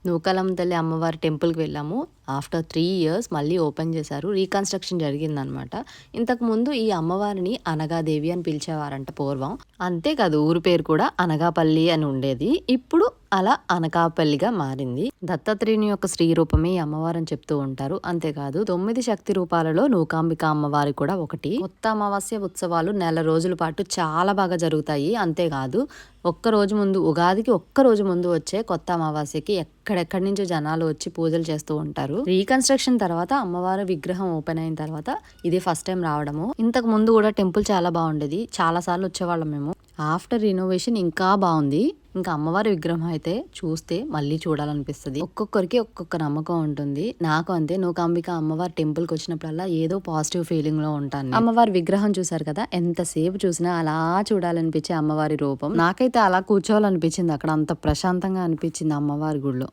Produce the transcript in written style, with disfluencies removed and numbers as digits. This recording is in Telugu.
నూకాలం తల్లి అమ్మవారి టెంపుల్కి వెళ్ళాము. ఆఫ్టర్ 3 ఇయర్స్ మళ్ళీ ఓపెన్ చేశారు. రీకన్స్ట్రక్షన్ జరిగిందనమాట. ఇంతకుముందు ఈ అమ్మవారిని అనగాదేవి అని పిలిచేవారంట పూర్వం. అంతేకాదు ఊరు పేరు కూడా అనగాపల్లి అని ఉండేది. ఇప్పుడు అలా అనకాపల్లిగా మారింది. దత్తాత్రేయుని యొక్క స్త్రీ రూపమే ఈ అమ్మవారు అని చెప్తూ ఉంటారు. అంతేకాదు 9 శక్తి రూపాలలో నూకాంబిక అమ్మవారి కూడా ఒకటి. కొత్త అమావాస్య ఉత్సవాలు నెల రోజుల పాటు చాలా బాగా జరుగుతాయి. అంతేకాదు ఒక్కరోజు ముందు ఉగాదికి ఒక్కరోజు ముందు వచ్చే కొత్త అమావాస్యకి ఎక్కడెక్కడి నుంచో జనాలు వచ్చి పూజలు చేస్తూ ఉంటారు. రీకన్స్ట్రక్షన్ తర్వాత అమ్మవారి విగ్రహం ఓపెన్ అయిన తర్వాత ఇది ఫస్ట్ టైం రావడము. ఇంతకు ముందు కూడా టెంపుల్ చాలా బాగుండేది. చాలా సార్లు వచ్చేవాళ్ళం మేము. ఆఫ్టర్ రినోవేషన్ ఇంకా బాగుంది. ఇంకా అమ్మవారి విగ్రహం అయితే చూస్తే మళ్ళీ చూడాలనిపిస్తుంది. ఒక్కొక్కరికి ఒక్కొక్క నమ్మకం ఉంటుంది. నాకు అంతే. నూకాంబిక అమ్మవారి టెంపుల్కి వచ్చినప్పుడల్లా ఏదో పాజిటివ్ ఫీలింగ్ లో ఉంటాను. అమ్మవారి విగ్రహం చూసారు కదా, ఎంతసేపు చూసినా అలా చూడాలనిపించే అమ్మవారి రూపం. నాకైతే అలా కూర్చోవాలనిపించింది. అక్కడ అంత ప్రశాంతంగా అనిపించింది అమ్మవారి గుడిలో.